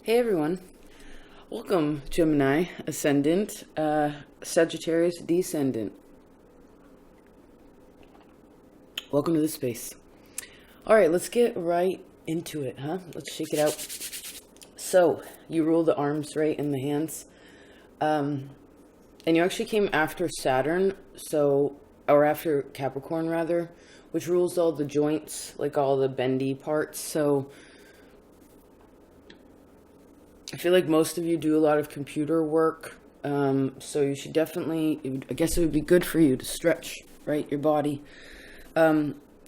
Hey everyone, welcome Gemini Ascendant, Sagittarius Descendant. Welcome to the space. Alright, let's get right into it, huh? Let's shake it out. So, you rule the arms, right, and the hands. And you actually came after Saturn, or after Capricorn rather, which rules all the joints, like all the bendy parts. So I feel like most of you do a lot of computer work, so you should definitely, I guess it would be good for you to stretch, right, your body,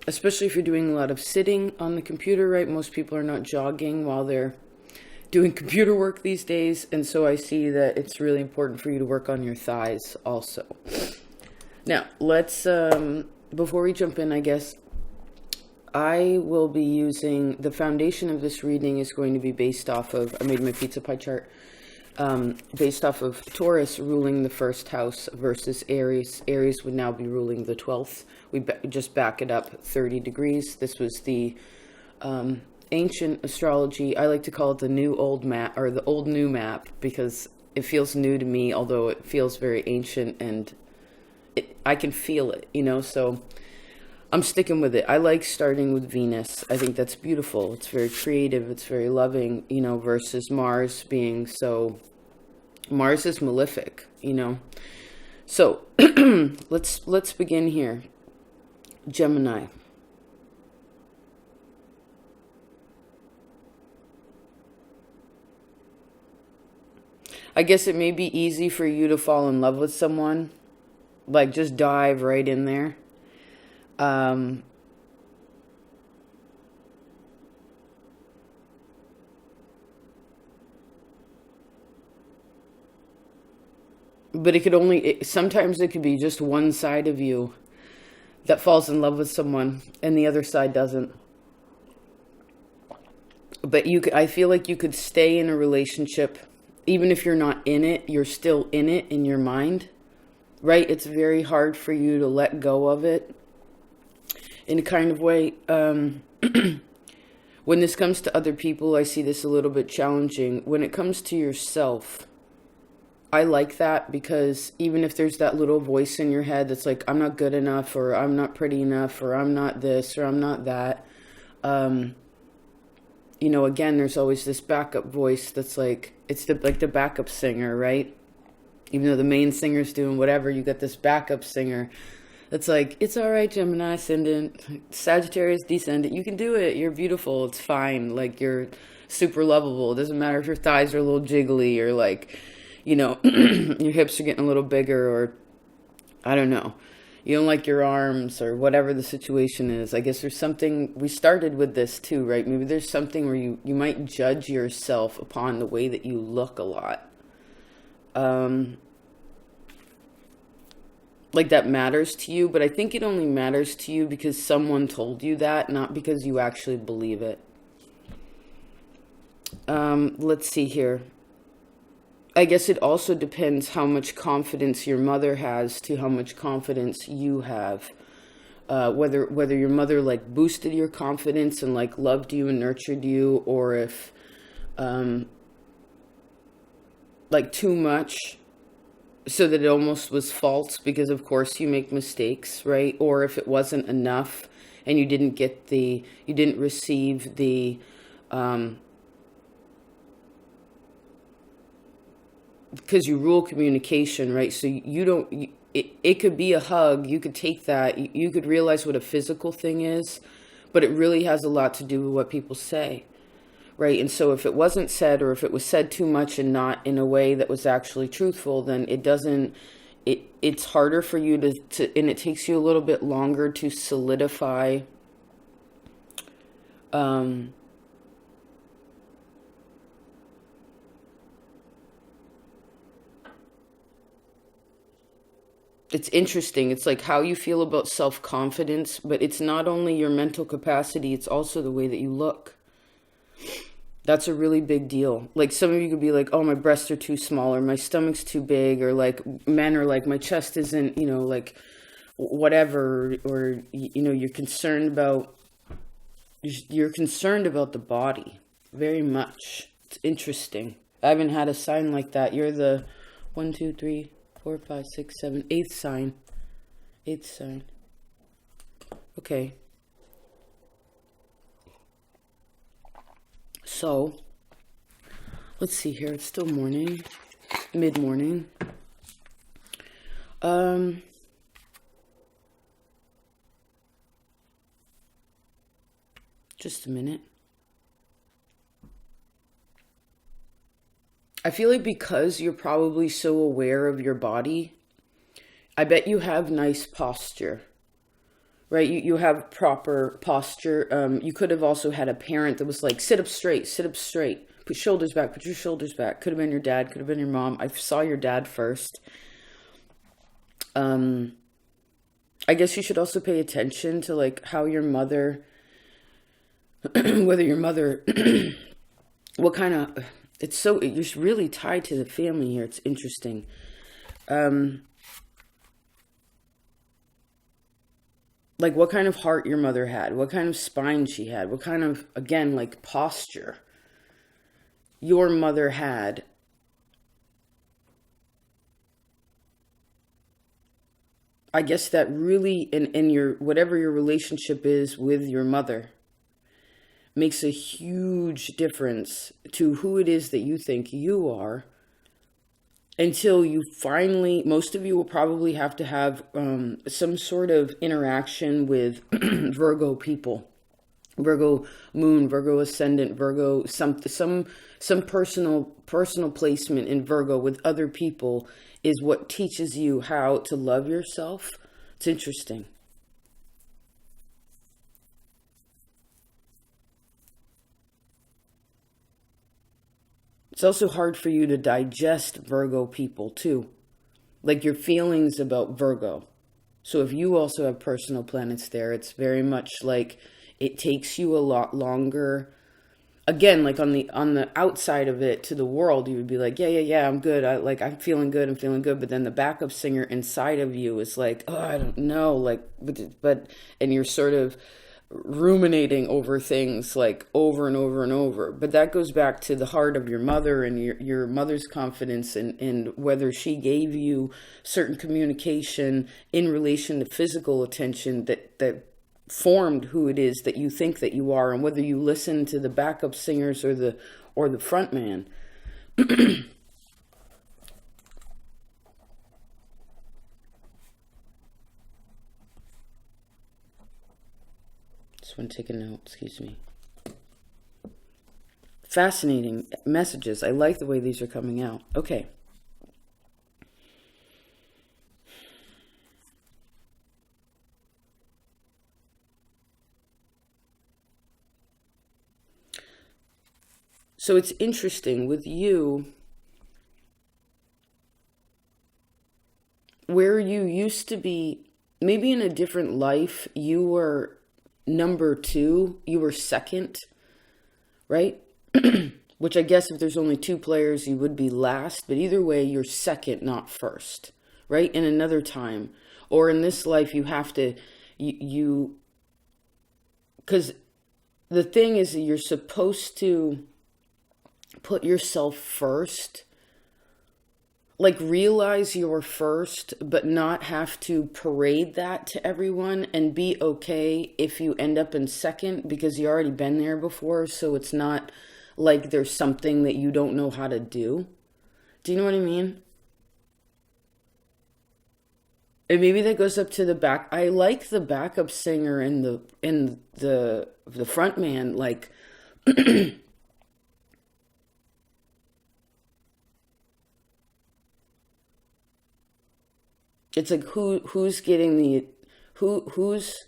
especially if you're doing a lot of sitting on the computer, right? Most people are not jogging while they're doing computer work these days, and so I see that it's really important for you to work on your thighs also. Now, let's, before we jump in, I guess, I will be using, the foundation of this reading is going to be based off of, I made my pizza pie chart, based off of Taurus ruling the first house versus Aries. Aries would now be ruling the 12th. We just back it up 30 degrees. This was the ancient astrology. I like to call it the new old map, or the old new map, because it feels new to me, although it feels very ancient, and I can feel it, you know, so I'm sticking with it. I like starting with Venus. I think that's beautiful. It's very creative. It's very loving, you know, versus Mars being so, Mars is malefic, you know. So let's begin here. Gemini. I guess it may be easy for you to fall in love with someone. Like, just dive right in there. But it could only, sometimes it could be just one side of you that falls in love with someone and the other side doesn't. But I feel like you could stay in a relationship, even if you're not in it, you're still in it in your mind, right? It's very hard for you to let go of it. In a kind of way, when this comes to other people, I see this a little bit challenging. When it comes to yourself, I like that, because even if there's that little voice in your head that's like, I'm not good enough, or I'm not pretty enough, or I'm not this, or I'm not that, you know, again, there's always this backup voice that's like, it's like the backup singer, right? Even though the main singer's doing whatever, you got this backup singer. It's like, it's all right, Gemini Ascendant, Sagittarius Descendant, you can do it, you're beautiful, it's fine, like, you're super lovable, it doesn't matter if your thighs are a little jiggly, or like, you know, your hips are getting a little bigger, or, I don't know, you don't like your arms, or whatever the situation is. I guess there's something, we started with this too, right? Maybe there's something where you might judge yourself upon the way that you look a lot. Like, that matters to you, but I think it only matters to you because someone told you that, not because you actually believe it. Let's see here. I guess it also depends how much confidence your mother has to how much confidence you have. Whether your mother, like, boosted your confidence and, like, loved you and nurtured you, or if, like, too much, so that it almost was false, because of course you make mistakes, right? Or if it wasn't enough and you didn't receive the, because you rule communication, right? So it could be a hug, you could take that, you could realize what a physical thing is, but it really has a lot to do with what people say. Right, and so if it wasn't said, or if it was said too much and not in a way that was actually truthful, then it's harder for you to, and it takes you a little bit longer to solidify it's interesting. It's like how you feel about self-confidence, but it's not only your mental capacity, it's also the way that you look. That's a really big deal. Like, some of you could be like, oh, my breasts are too small, or my stomach's too big, or like men are like, my chest isn't, you know, like whatever, or, you know, you're concerned about the body very much. It's interesting. I haven't had a sign like that. You're the 1, 2, 3, 4, 5, 6, 7, 8th sign. 8th sign. Okay. So, let's see here. It's still morning. Mid-morning. Just a minute. I feel like because you're probably so aware of your body, I bet you have nice posture, right? You have proper posture. You could have also had a parent that was like, sit up straight, put shoulders back, put your shoulders back. Could have been your dad, could have been your mom. I saw your dad first. I guess you should also pay attention to like how your mother, whether your mother, what kind of, you're really tied to the family here. It's interesting. Like what kind of heart your mother had, what kind of spine she had, what kind of, again, like posture your mother had. I guess that really, in your, whatever your relationship is with your mother, makes a huge difference to who it is that you think you are, until you finally, most of you will probably have to have some sort of interaction with Virgo people, Virgo moon, Virgo ascendant, Virgo, some personal placement in Virgo with other people is what teaches you how to love yourself. It's interesting. It's also hard for you to digest Virgo people too, like your feelings about Virgo. So if you also have personal planets there, it's very much like it takes you a lot longer. Again, like on the outside of it to the world, you would be like, yeah, I'm good. I'm feeling good. But then the backup singer inside of you is like, oh, I don't know, like, and you're sort of ruminating over things like over and over and over. But that goes back to the heart of your mother and your mother's confidence and whether she gave you certain communication in relation to physical attention that formed who it is that you think that you are, and whether you listen to the backup singers or the front man. Just want to take a note, excuse me. Fascinating messages. I like the way these are coming out. Okay. So it's interesting with you, where you used to be, maybe in a different life, you were number 2, you were second, right? Which I guess if there's only 2 players, you would be last, but either way, you're second, not first, right? In another time, or in this life, you have to, because the thing is that you're supposed to put yourself first, like realize you're first, but not have to parade that to everyone, and be okay if you end up in second because you already been there before. So it's not like there's something that you don't know how to do. Do you know what I mean? And maybe that goes up to the back. I like the backup singer and the front man, like it's like who's getting who's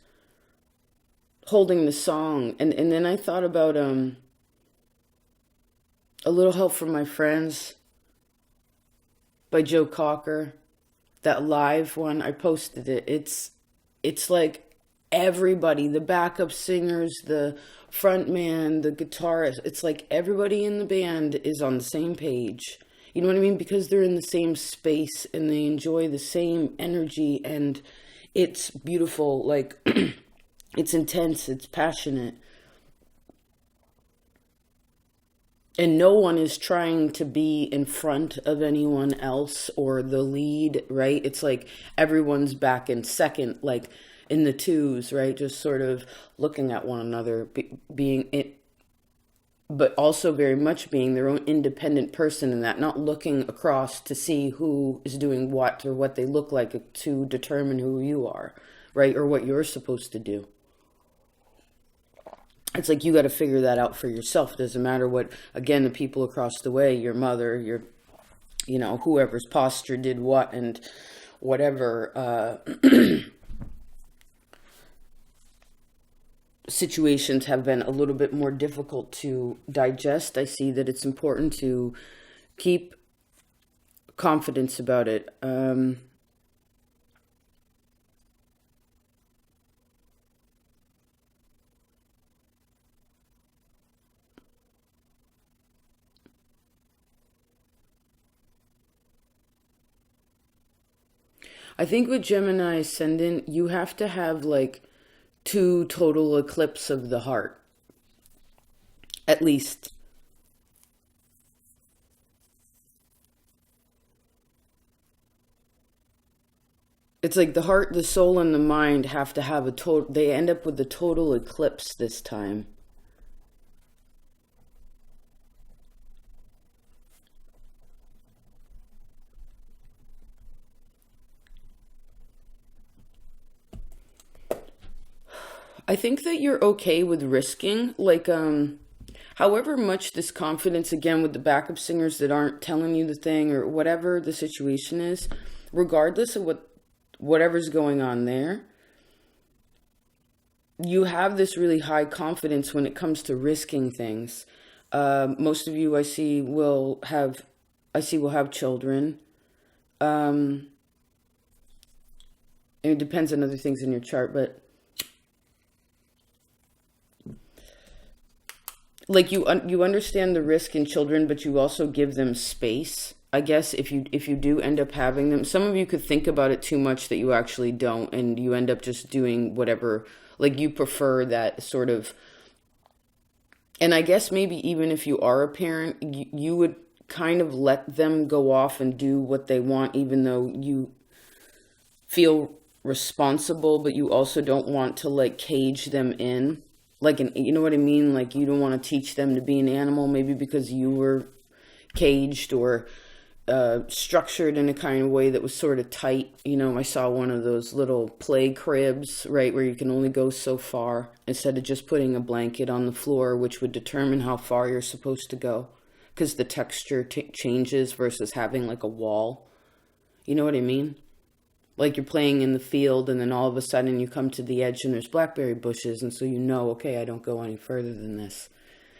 holding the song. And then I thought about A Little Help from My Friends by Joe Cocker. That live one, I posted it. It's like everybody, the backup singers, the front man, the guitarist, it's like everybody in the band is on the same page. You know what I mean? Because they're in the same space and they enjoy the same energy, and it's beautiful. Like, it's intense, it's passionate. And no one is trying to be in front of anyone else or the lead, right? It's like everyone's back in second, like in the twos, right? Just sort of looking at one another, being it, but also very much being their own independent person in that, not looking across to see who is doing what or what they look like to determine who you are, right? Or what you're supposed to do. It's like you got to figure that out for yourself. It doesn't matter what, again, the people across the way, your mother, your, whoever's posture did what and whatever situations have been a little bit more difficult to digest. I see that it's important to keep confidence about it. I think with Gemini Ascendant, you have to have like 2 total eclipse of the heart, at least. It's like the heart, the soul, and the mind have to have a total, they end up with the total eclipse this time. I think that you're okay with risking, like, however much this confidence, again, with the backup singers that aren't telling you the thing or whatever the situation is, regardless of whatever's going on there, you have this really high confidence when it comes to risking things. Most of you will have children. And it depends on other things in your chart, but like you understand the risk in children, but you also give them space. I guess if you do end up having them, some of you could think about it too much that you actually don't, and you end up just doing whatever, like you prefer that sort of. And I guess maybe even if you are a parent, you would kind of let them go off and do what they want, even though you feel responsible, but you also don't want to like cage them in. Like, you know what I mean? Like, you don't want to teach them to be an animal, maybe because you were caged or structured in a kind of way that was sort of tight. I saw one of those little play cribs, right, where you can only go so far, instead of just putting a blanket on the floor, which would determine how far you're supposed to go, because the texture changes versus having like a wall. You know what I mean? Like you're playing in the field and then all of a sudden you come to the edge and there's blackberry bushes, and so okay, I don't go any further than this.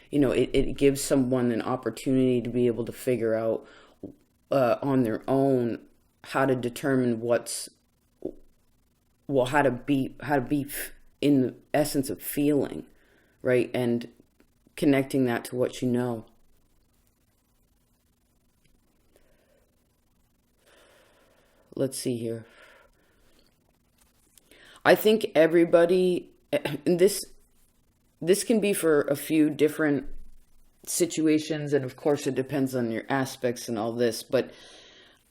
It gives someone an opportunity to be able to figure out on their own how to determine how to be in the essence of feeling, right? And connecting that to what you know. Let's see here. I think everybody, and this can be for a few different situations, and of course it depends on your aspects and all this, but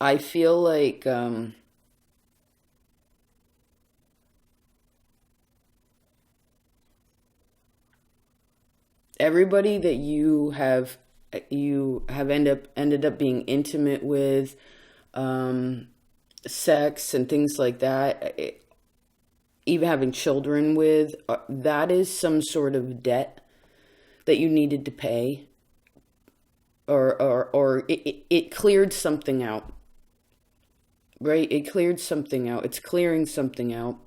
I feel like everybody that you have ended up being intimate with, sex and things like that, even having children with, that is some sort of debt that you needed to pay, or it cleared something out, right? It cleared something out. It's clearing something out.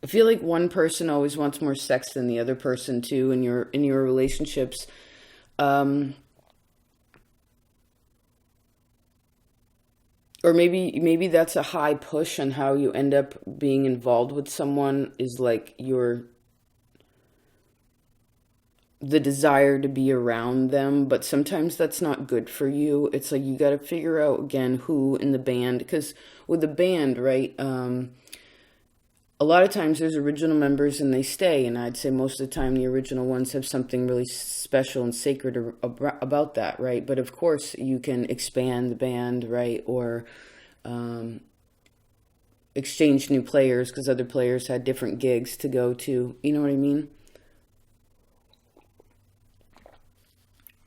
I feel like one person always wants more sex than the other person too in your relationships. Um, or maybe that's a high push on how you end up being involved with someone, is like the desire to be around them, but sometimes that's not good for you. It's like you got to figure out again who in the band, because with the band, right, a lot of times there's original members and they stay, and I'd say most of the time the original ones have something really special and sacred about that, right? But of course you can expand the band, right, or exchange new players because other players had different gigs to go to, you know what I mean?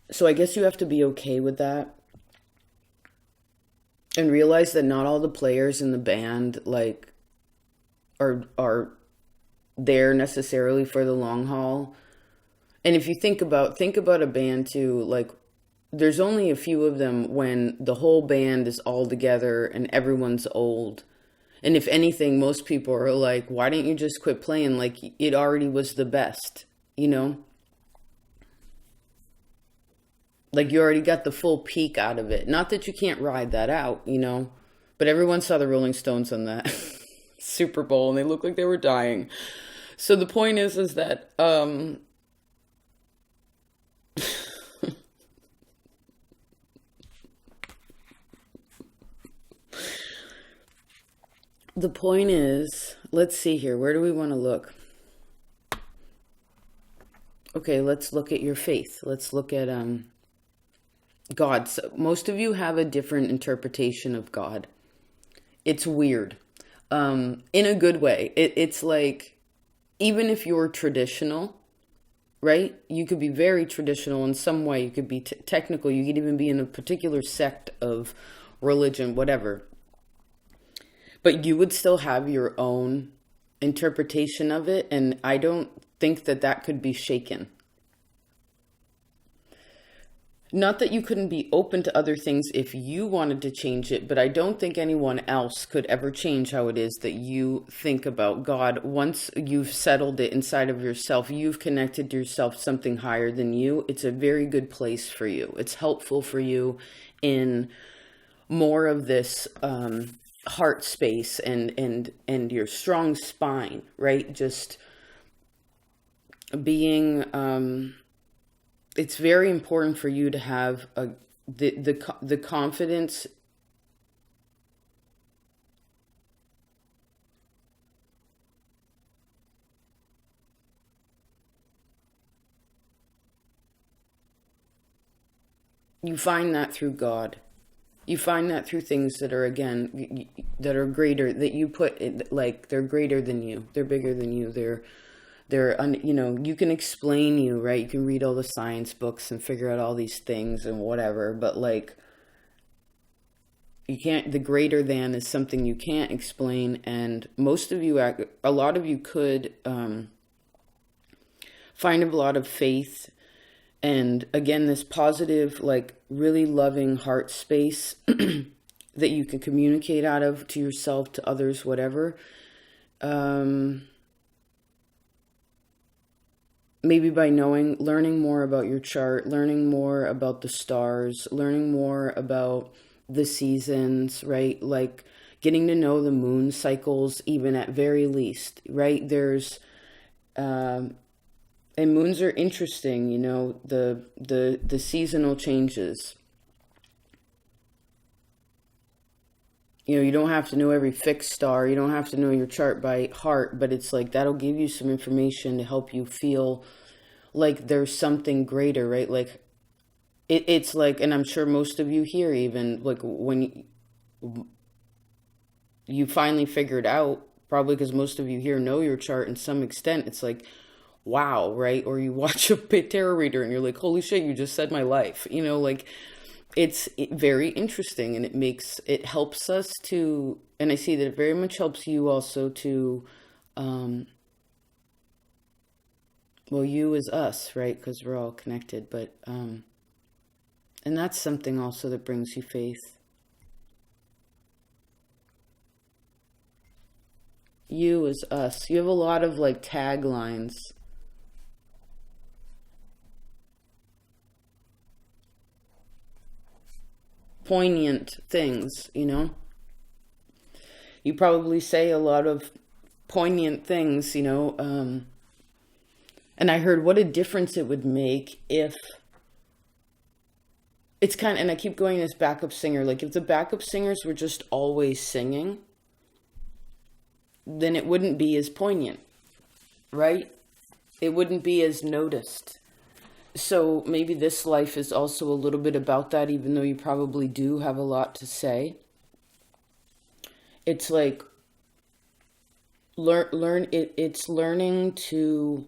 So I guess you have to be okay with that and realize that not all the players in the band like are there necessarily for the long haul. And if you think about a band too, like there's only a few of them when the whole band is all together and everyone's old. And if anything, most people are like, why didn't you just quit playing? Like it already was the best, you know? Like you already got the full peak out of it. Not that you can't ride that out, you know? But everyone saw the Rolling Stones on that Super Bowl and they looked like they were dying. So the point is that the point is, let's see here. Where do we want to look? Okay, let's look at your faith. Let's look at God. So most of you have a different interpretation of God. It's weird. In a good way. It's like, even if you're traditional, right? You could be very traditional in some way. You could be technical. You could even be in a particular sect of religion, whatever. But you would still have your own interpretation of it. And I don't think that could be shaken. Not that you couldn't be open to other things if you wanted to change it, but I don't think anyone else could ever change how it is that you think about God. Once you've settled it inside of yourself, you've connected yourself to something higher than you. It's a very good place for you. It's helpful for you in more of this heart space and your strong spine, right? Just being... it's very important for you to have the confidence you find that through God. You find that through things that are, again, that are greater, that you put it, like they're greater than you. They're bigger than you. You know, you can explain you, right? You can read all the science books and figure out all these things and whatever, but like, you can't, the greater than is something you can't explain. And most of you, a lot of you could find a lot of faith. And again, this positive, like really loving heart space that you can communicate out of to yourself, to others, whatever. Maybe by learning more about your chart, learning more about the stars, learning more about the seasons, right? Like getting to know the moon cycles, even at very least, right? There's, and moons are interesting, you know, the seasonal changes. You know, you don't have to know every fixed star. You don't have to know your chart by heart, but it's like that'll give you some information to help you feel like there's something greater, right? Like it's like, and I'm sure most of you here, even like when you finally figured out, probably because most of you here know your chart in some extent, it's like, wow, right? Or you watch a tarot reader and you're like, holy shit, you just said my life, you know, like it's very interesting, and it helps us to, and I see that it very much helps you also to, well, you is us, right? Because we're all connected, but, and that's something also that brings you faith. You is us. You have a lot of like taglines. Poignant things, you know? You probably say a lot of poignant things, you know? And I heard what a difference it would make if it's kind of, and I keep going as backup singer, like if the backup singers were just always singing, then it wouldn't be as poignant, right? It wouldn't be as noticed. So maybe this life is also a little bit about that, even though you probably do have a lot to say. It's like it's learning to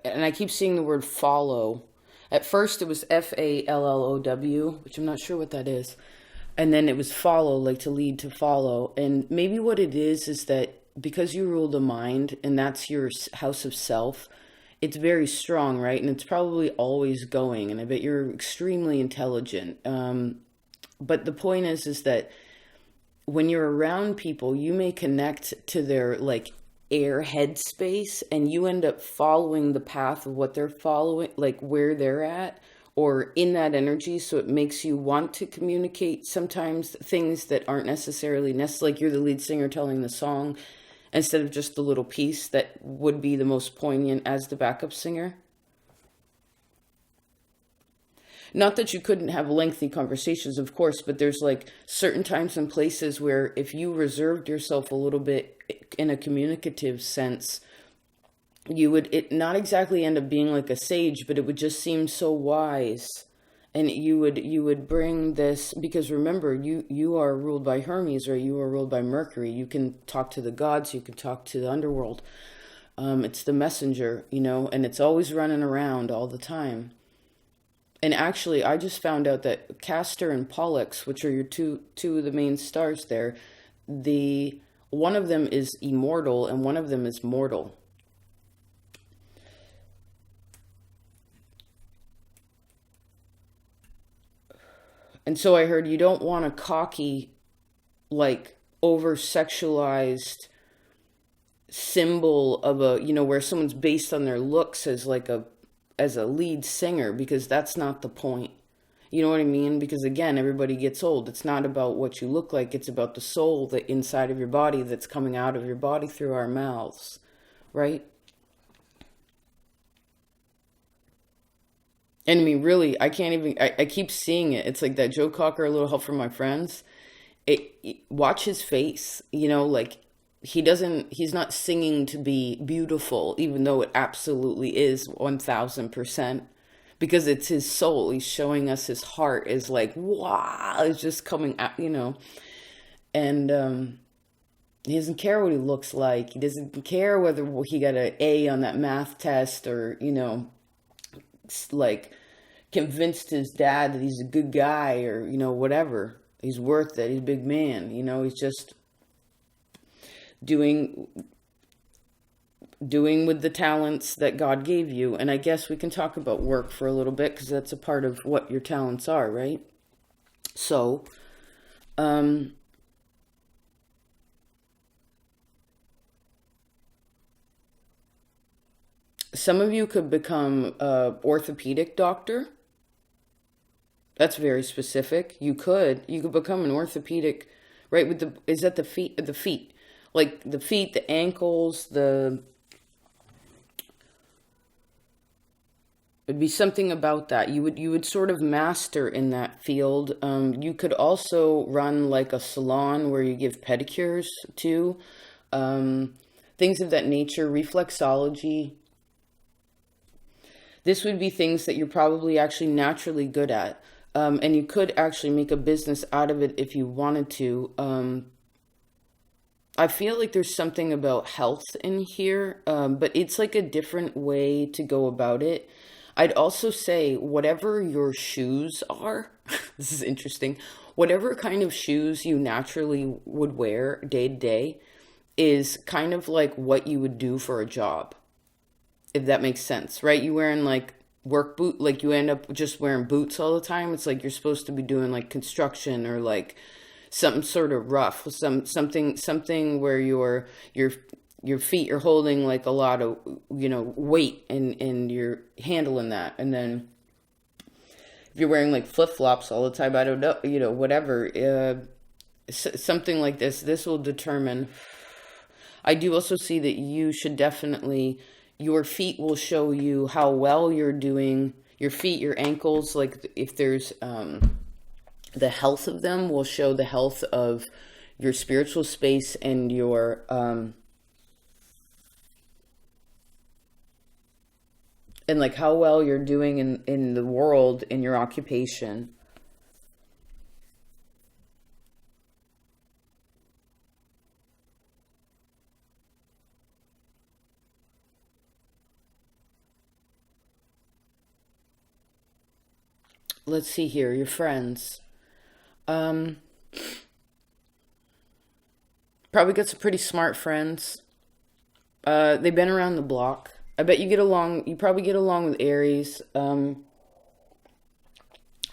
and I keep seeing the word follow. At first it was FALLOW, which I'm not sure what that is. And then it was follow, like to lead, to follow. And maybe what it is that because you rule the mind and that's your house of self, it's very strong, right? And it's probably always going. And I bet you're extremely intelligent. But the point is that when you're around people, you may connect to their like air headspace and you end up following the path of what they're following, like where they're at or in that energy. So it makes you want to communicate sometimes things that aren't necessarily like you're the lead singer telling the song instead of just the little piece that would be the most poignant as the backup singer. Not that you couldn't have lengthy conversations, of course, but there's like certain times and places where if you reserved yourself a little bit in a communicative sense, you would it not exactly end up being like a sage, but it would just seem so wise. And you would bring this, because remember, you are ruled by Hermes, or you are ruled by Mercury. You can talk to the gods, you can talk to the underworld. It's the messenger, and it's always running around all the time. And actually, I just found out that Castor and Pollux, which are your two of the main stars there, one of them is immortal and one of them is mortal. And so I heard you don't want a cocky, like over-sexualized symbol of where someone's based on their looks as a lead singer, because that's not the point. You know what I mean? Because again, everybody gets old. It's not about what you look like. It's about the soul that inside of your body that's coming out of your body through our mouths, right? And I mean, really, I can't even, I keep seeing it. It's like that Joe Cocker, A Little Help from My Friends. Watch his face, like he's not singing to be beautiful, even though it absolutely is 1000%, because it's his soul. He's showing us his heart is like, wow, it's just coming out, and he doesn't care what he looks like. He doesn't care whether he got an A on that math test or, like convinced his dad that he's a good guy or, whatever. He's worth it. He's a big man. He's just doing with the talents that God gave you. And I guess we can talk about work for a little bit, because that's a part of what your talents are, right? So, some of you could become a orthopedic doctor. That's very specific. You could become an orthopedic, right? Is that the feet? The feet, like the feet, the ankles, it'd be something about that. You would sort of master in that field. You could also run like a salon where you give pedicures to, things of that nature, reflexology. This would be things that you're probably actually naturally good at. And you could actually make a business out of it if you wanted to. I feel like there's something about health in here, but it's like a different way to go about it. I'd also say whatever your shoes are, this is interesting, whatever kind of shoes you naturally would wear day to day is kind of like what you would do for a job, if that makes sense, right? You wearing like work boot, like you end up just wearing boots all the time. It's like you're supposed to be doing like construction or like something sort of rough, something where you're your feet are holding like a lot of, weight, and you're handling that. And then if you're wearing like flip-flops all the time, I don't know, whatever, something like this will determine. I do also see that you should definitely, your feet will show you how well you're doing. Your feet, your ankles, like if there's the health of them will show the health of your spiritual space and your and like how well you're doing in the world, in your occupation. Let's see here, your friends. Um, Probably got some pretty smart friends. They've been around the block. I bet you probably get along with Aries. I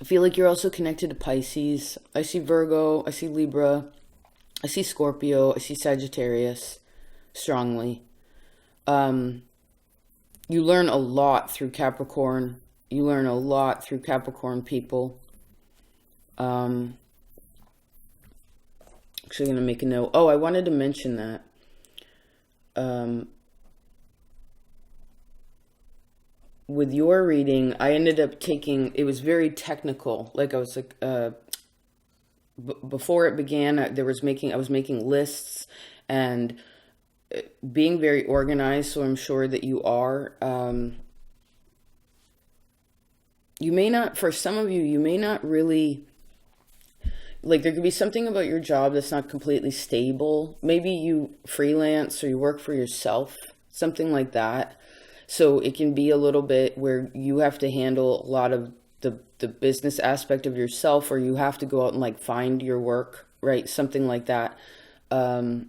feel like you're also connected to Pisces. I see Virgo, I see Libra, I see Scorpio, I see Sagittarius strongly. Um, you learn a lot through Capricorn. You learn a lot through Capricorn people. Um, Actually, going to make a note. Oh, I wanted to mention that. Um, with your reading, I ended up taking, it was very technical. Like I was like, before it began, I was making lists and being very organized. So I'm sure that you are. You may not, for some of you, you may not really, like there could be something about your job that's not completely stable. Maybe you freelance or you work for yourself, something like that. So it can be a little bit where you have to handle a lot of the business aspect of yourself, or you have to go out and like find your work, right? Something like that. Um,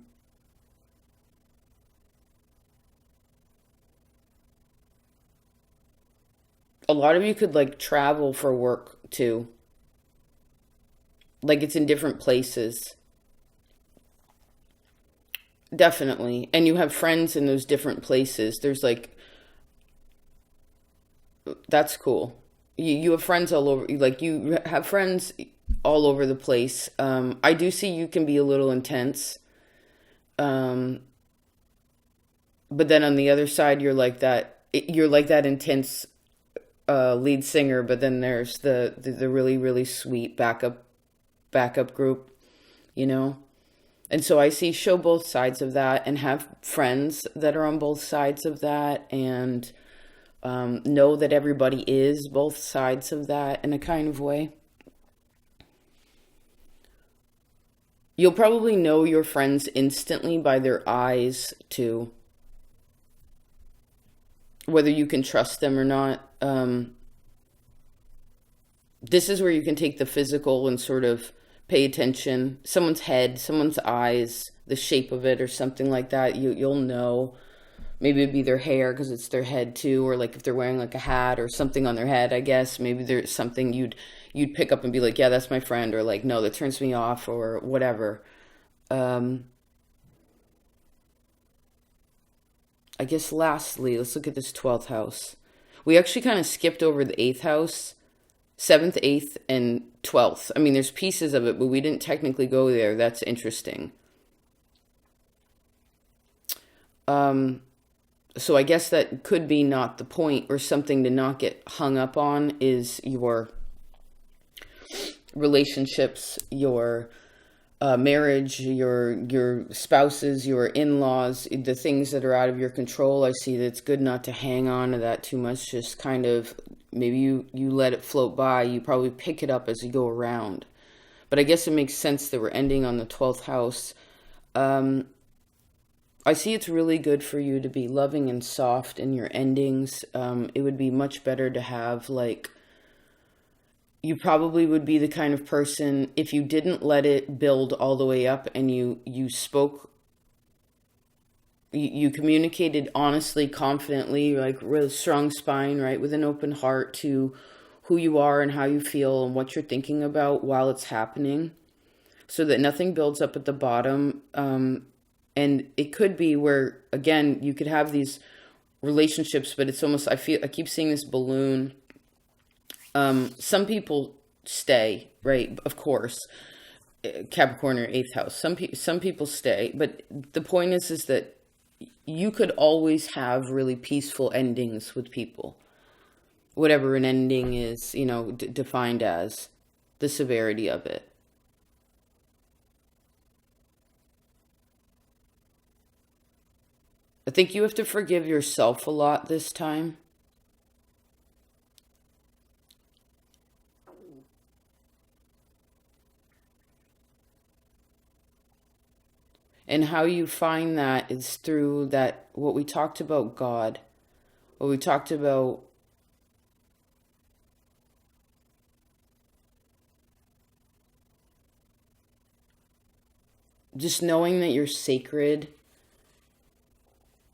a lot of you could like travel for work too. Like it's in different places. Definitely. And you have friends in those different places. There's like, that's cool. You have friends all over, like you have friends all over the place. I do see you can be a little intense. Um, but then on the other side, you're like that intense lead singer, but then there's the really, really sweet backup group, you know? And so I see show both sides of that and have friends that are on both sides of that, and know that everybody is both sides of that in a kind of way. You'll probably know your friends instantly by their eyes too, whether you can trust them or not. This is where you can take the physical and sort of pay attention. Someone's head, someone's eyes, the shape of it or something like that. You'll know. Maybe it'd be their hair because it's their head too, or like if they're wearing like a hat or something on their head, I guess maybe there's something you'd pick up and be like, yeah, that's my friend, or like, no, that turns me off, or whatever. Um, I guess lastly, let's look at this 12th house. We actually kind of skipped over the 8th house, 7th, 8th, and 12th. I mean, there's pieces of it, but we didn't technically go there. That's interesting. Um, so I guess that could be not the point, or something to not get hung up on is your relationships, your marriage, your spouses, your in-laws, the things that are out of your control. I see that it's good not to hang on to that too much. Just kind of maybe you let it float by. You probably pick it up as you go around. But I guess it makes sense that we're ending on the 12th house. Um, I see it's really good for you to be loving and soft in your endings. It would be much better to have like, you probably would be the kind of person, if you didn't let it build all the way up and you spoke, you communicated honestly, confidently, like with a strong spine, right, with an open heart to who you are and how you feel and what you're thinking about while it's happening, so that nothing builds up at the bottom. And it could be where, again, you could have these relationships, but it's almost, I keep seeing this balloon. Some people stay, right? Of course, Capricorn or eighth house. Some people stay, but the point is that you could always have really peaceful endings with people. Whatever an ending is, you know, defined as, the severity of it. I think you have to forgive yourself a lot this time. And how you find that is through that, what we talked about God, what we talked about just knowing that you're sacred.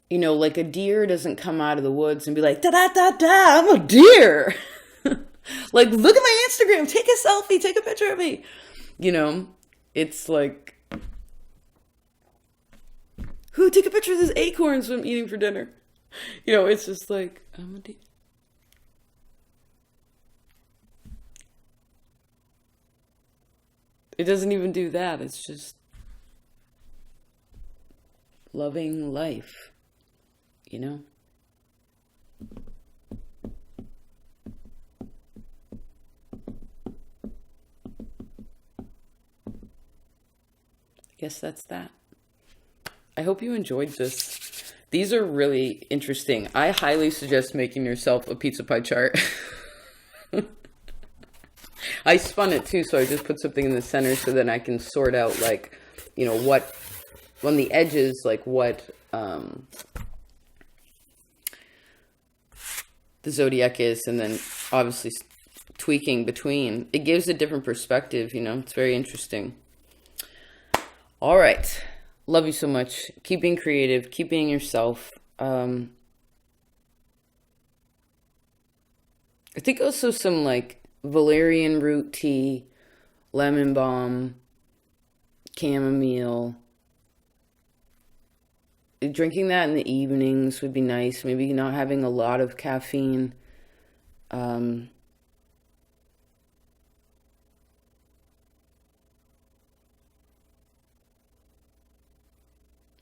You know, like a deer doesn't come out of the woods and be like, da da da da, I'm a deer. Like, look at my Instagram, take a selfie, take a picture of me. You know, it's like, who, take a picture of this acorns I'm eating for dinner. You know, it's just like, I'm a deer. It doesn't even do that. It's just loving life, you know? I guess that's that. I hope you enjoyed this. These are really interesting. I highly suggest making yourself a pizza pie chart. I spun it too, so I just put something in the center so then I can sort out, like, you know, what, on the edges, like what the zodiac is, and then obviously tweaking between. It gives a different perspective, you know. It's very interesting. All right. Love you so much. Keep being creative. Keep being yourself. I think also some like valerian root tea, lemon balm, chamomile. Drinking that in the evenings would be nice. Maybe not having a lot of caffeine.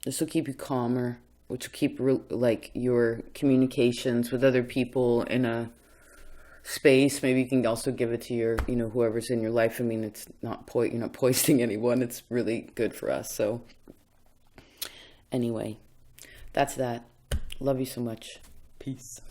This will keep you calmer, which will keep like your communications with other people in a space. Maybe you can also give it to your, you know, whoever's in your life. I mean, it's not you're not poisoning anyone. It's really good for us. So anyway, that's that. Love you so much. Peace.